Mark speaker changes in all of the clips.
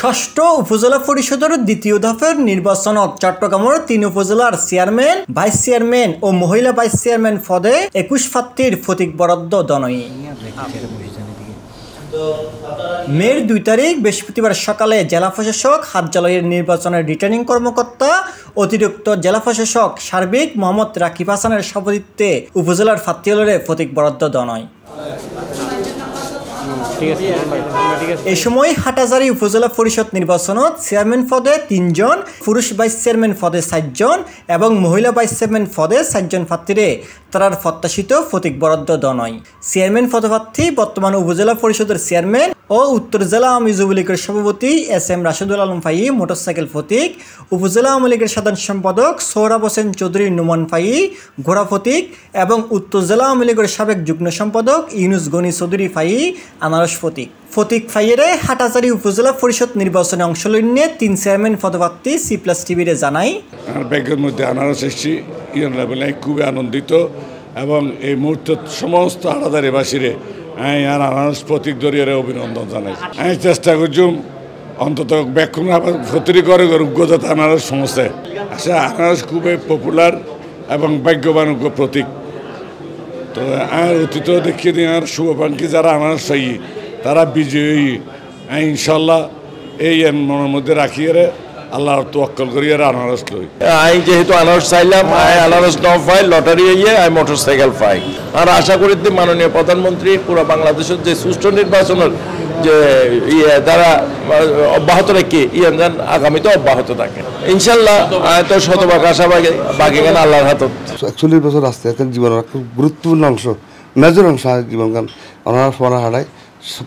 Speaker 1: ষষ্ঠ উপজেলা পরিষদের দ্বিতীয় ধাপের নির্বাচনত চট্টগ্রামের ৩ উপজেলার চেয়ারম্যান, ভাইস চেয়ারম্যান ও মহিলা ভাইস চেয়ারম্যান পদে ২১ প্রার্থীর প্রতীক বরাদ্দ দনই। মের ২ তারিখ বৃহস্পতিবার সকালে জেলা প্রশাসক হাটজালাইয়ের নির্বাচনের রিটার্নিং কর্মকর্তা অতিরিক্ত জেলা প্রশাসক সার্বিক মোহাম্মদ রাকিব হাসানের সভাপতিত্বে উপজেলার প্রার্থীদের প্রতীক বরাদ্দ দনই। এই সময় হাটাজারি উপজেলা পরিষদ নির্বাচনত চেয়ারম্যান পদে ৩ জন, পুরুষ ভাইস চেয়ারম্যান পদে ৪ জন এবং মহিলা ভাইস চেয়ারম্যান পদে ৪ জন প্রার্থীরে তারার প্রত্যাশিত প্রতীক বরাদ্দ দনই। চেয়ারম্যান পদপ্রার্থী বর্তমান উপজেলা পরিষদের চেয়ারম্যান ও উত্তর জেলা আওয়ামী লীগের সভাপতি এস.এম. রাশেদুল আলম ফাই মোটরসাইকেল প্রতীক, উপজেলা আওয়ামী লীগের সাধারণ সম্পাদক সোহরাব হোসেন চৌধুরী নুমান ফাই ঘোড়া প্রতীক এবং উত্তর জেলা আওয়ামী লীগের সাবেক যুগ্ম সম্পাদক ইউনুস গনি চৌধুরী ফাই আনারস প্রতীক। প্রতীক ফাইয়েরে হাটাজারি উপজেলা পরিষদ নির্বাচনে অংশ নিয়ে ৩ চেয়ারম্যান পদপ্রার্থী C+TVরে জানাই,
Speaker 2: ব্যাগের মধ্যে আনারস এসেছি, খুবই আনন্দিত এবং এই মুহূর্তে সমস্ত হাটাজারিবাসীরে আমি আর আনারস প্রতীক দরিয়ারে অভিনন্দন জানাই। আমি চেষ্টা করছি অন্তত ব্যাকুম ফতরি করে উগ্রতা আনারস সমস্যায় আচ্ছা আনারস খুবই পপুলার এবং ভাগ্যবান প্রতীক। তো আর অতীত দেখিয়ে দিই আর শুভকাঙ্ক্ষী যারা আনারস চাই তারা বিজয়ী ইনশাল্লাহ এই মনের মধ্যে রাখিয়ে আল্লাহর তোয়াক্কল করিয়ে আনারস লই।
Speaker 3: আমি যেহেতু আনারস চাইলাম, আনারস ন পাই লটারি ইয়ে আমি মোটরসাইকেল পাই। আর আশা করি মাননীয় প্রধানমন্ত্রী পুরো বাংলাদেশের যে সুষ্ঠু নির্বাচনের যে তারা অব্যাহত রেখে যেন আগামীতে অব্যাহত থাকে ইনশাল্লাহ। তো শতভাগ আশাবাদী বাকি কেন আল্লাহর হাত।
Speaker 4: ৪১ বছর আসতে একটা জীবনের খুব গুরুত্বপূর্ণ অংশ, মেজর অংশ জীবনগান অনারা পড়া হারায়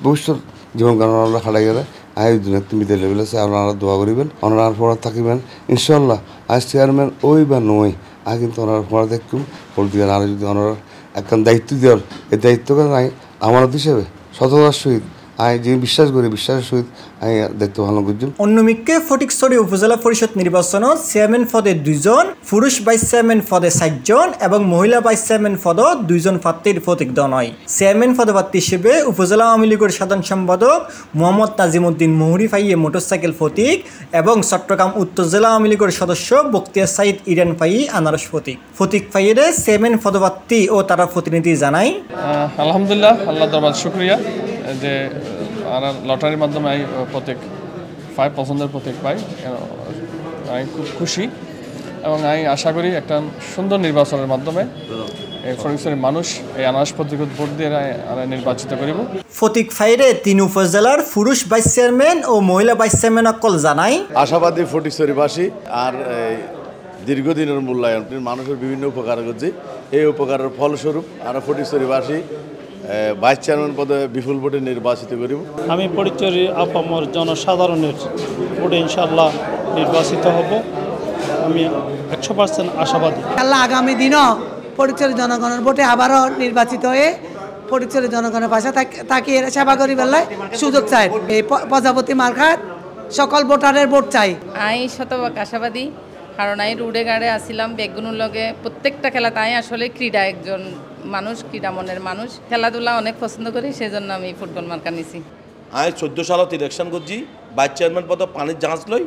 Speaker 4: ভবিষ্যৎ জীবনগান ওনারা হারাই গেলে আয়োজনে তুমি দিলে বলেছে আপনারা দোয়া করিবেন, ওনারা পড়া থাকিবেন ইনশাল্লাহ। আজ চেয়ারম্যান ওই বা নয় আজ কিন্তু ওনারা পড়া দেখুন পলিটিক্যাল আর যদি ওনারা একটা দায়িত্ব দেওয়ার এই দায়িত্বকে নাই আমানত হিসেবে সততার সহিত আমি যে বিশ্বাস করি বিশ্বাসের সহিত আমি দায়িত্ব পালন করছি।
Speaker 1: অন্যমিককে ফটিকছড়ি উপজেলা পরিষদ নির্বাচনত চেয়ারম্যান পদে 2 জন, পুরুষ ভাইস চেয়ারম্যান পদে 4 জন এবং মহিলা ভাইস চেয়ারম্যান পদে 2 জন প্রার্থীর প্রতীক দনই। চেয়ারম্যান পদপ্রার্থী হিসেবে উপজেলা আওয়ামী লীগের সাধারণ সম্পাদক মোহাম্মদ নাজিমউদ্দিন মুহুরী ফাইয়ে মোটরসাইকেল প্রতীক এবং চট্টগ্রাম উত্তর জেলা আওয়ামী লীগের সদস্য বখতিয়ার সাইদ ইরান ফাই আনারস প্রতীক। প্রতীক ফাইয়ের চেয়ারম্যান পদপ্রার্থী ও তারা প্রতিনিধি জানাই,
Speaker 5: আলহামদুলিল্লাহ, আল্লাহ দরবার শুকরিয়া যে আর লটারির মাধ্যমে আমি প্রতীক পাই, পছন্দের প্রতীক পাই। আমি খুব খুশি এবং আমি আশা করি একটা সুন্দর নির্বাচনের মাধ্যমে এই ফটিকছড়ির মানুষ এই আনারস প্রতীকত ভোট দিয়ে নির্বাচিত করিব।
Speaker 1: প্রতীক ফাইরে 3 উপজেলার পুরুষ ভাইস চেয়ারম্যান ও মহিলা ভাইস চেয়ারম্যান অকল জানাই
Speaker 6: আশাবাদী ফটিকছড়িবাসী আর দীর্ঘদিনের মূল্যায়ন মানুষের বিভিন্ন উপকার করছে। এই উপকারের ফলস্বরূপ আর ফটিকছড়িবাসী ভাইস চেয়ারম্যান পদে বিপুল ভোটে নির্বাচিত করিব।
Speaker 7: আমি ফটিকছড়ি আপামর জনসাধারণের ভোটে ইনশাআল্লাহ নির্বাচিত হব। আমি 100% আশাবাদী।
Speaker 8: আল্লাহ আগামী দিনও ফটিকছড়ি জনগণের ভোটে আবারও নির্বাচিত হয়ে ফটিকছড়ি জনগণের পাশে তাকিয়ে সেবা করি বেলায় সুযোগ চাই। এই প্রজাপতি মার্কার সকল ভোটারের ভোট চাই।
Speaker 9: আমি শতভাগ আশাবাদী, কারণ আমি রুডে গাড়ে আসছিলাম বেগুনের লগে প্রত্যেকটা খেলা তাই আসলে ক্রীড়া একজন মানুষ, ক্রীড়া মনের মানুষ, খেলাধুলা অনেক পছন্দ করি, সেই জন্য আমি ফুটবল মার্কা নিছি।
Speaker 10: আমি 14 সালত ইলেকশন করছি, ভাইস চেয়ারম্যান পদে পানির জাহাজ লই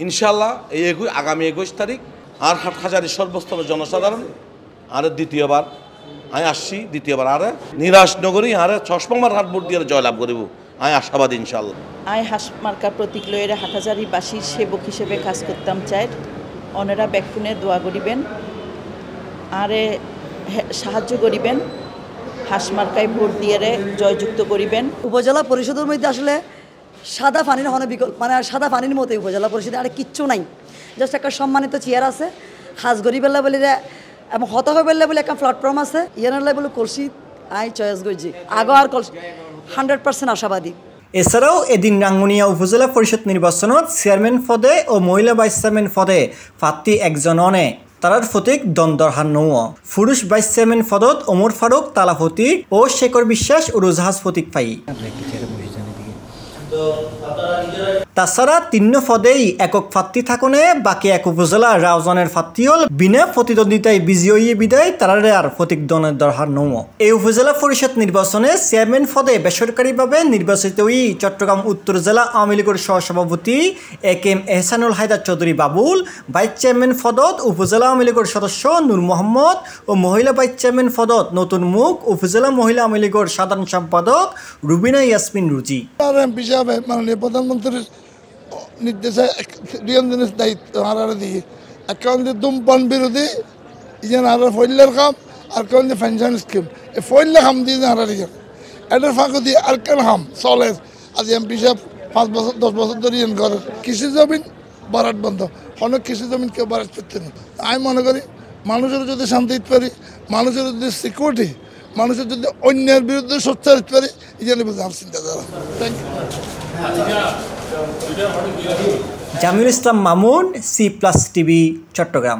Speaker 10: ইনশাল্লাহ। এই আগামী 21 তারিখ আর হাটহাজারির সর্বস্তরের জনসাধারণ আর দ্বিতীয়বার আমি আসছি, দ্বিতীয়বার আর নিরাশ নগরী আর চশমার হাট ভোট দিয়ে জয়লাভ করিব আমি আশাবাদী ইনশাল্লাহ।
Speaker 11: আমি হাঁস মার্কার প্রতীক লইয়ের হাটহাজারিবাসীর সেবক হিসেবে কাজ করতাম চাই। অনেরা ব্যাকুনে দোয়া করিবেন আরে সাহায্য করিবেন, হাঁস মার্কায় ভোট দিয়ে জয়যুক্ত করিবেন।
Speaker 12: উপজেলা পরিষদের মধ্যে আসলে সাদা পানির হনে বিকল্প মানে সাদা পানির মতো উপজেলা পরিষদে আর কিচ্ছু নাই, জাস্ট একটা সম্মানিত চেয়ার আছে, হাজ গরিবেল্লা বলে এবং হত হবেল্লা বলে একটা প্ল্যাটফর্ম আছে, ইয়ানাল্লা বলে করছি আই চয়েস করছি আগো আর 100% আশাবাদী।
Speaker 1: এছাড়াও এদিন রাঙ্গুনিয়া উপজেলা পরিষদ নির্বাচনত চেয়ারম্যান পদে ও মহিলা ভাইস চেয়ারম্যান পদে প্রার্থী 1 জন অনে তারার প্রতীক দ্বন্দ্বহার নৌ। পুরুষ ভাইস চেয়ারম্যান পদত ওমর ফারুক তালা প্রতীক ও শেখর বিশ্বাস উড়োজাহাজ প্রতীক পাই। তাছাড়া 3 পদেই একক প্রার্থী থাকনে বাকি এক উপজেলা রাউজানের প্রার্থী হল বিনা প্রতিদ্বন্দ্বিতায় বিজয়ী বিদায় তারারে আর প্রতিদ্বন্দ্বের দরকার নৌ। এই উপজেলা পরিষদ নির্বাচনে চেয়ারম্যান পদে বেসরকারিভাবে নির্বাচিত চট্টগ্রাম উত্তর জেলা আওয়ামী লীগের সহসভাপতি AKM Ehsanul Haider Chowdhury Babul, vice chairman পদত উপজেলা আওয়ামী লীগের সদস্য নূর মোহাম্মদ ও মহিলা ভাইস চেয়ারম্যান পদত নতুন মুখ উপজেলা মহিলা আওয়ামী লীগের সাধারণ সম্পাদক রুবিনা ইয়াসমিন রুজি।
Speaker 13: মাননীয় প্রধানমন্ত্রীর নির্দেশে দিনের দায়িত্ব হারারে দিয়ে এখন যে ধূমপান বিরোধী ইজন হারার ফইলের কাম আর কেন যে পেনশন স্কিম এই ফইলে কাম দিয়ে হারারি এটার ফাঁকো দিয়ে আর কেন হাম চলে। আজ এমপি সাহেব 5 বছর 10 বছর ধরে ইন করে কৃষি জমিন বারাট বন্ধ, অনেক কৃষি জমিন কেউ বারাট করতে না। আমি মনে করি মানুষের যদি শান্তি দিতে পারি, মানুষের যদি সিকিউরিটি, মানুষের যদি অন্যের বিরুদ্ধে সোচ্চার দিতে পারি, এই জন্য আমার চিন্তাধারা। Thank you.
Speaker 1: Jamiul Islam Mamun, C+ TV, Chittagong.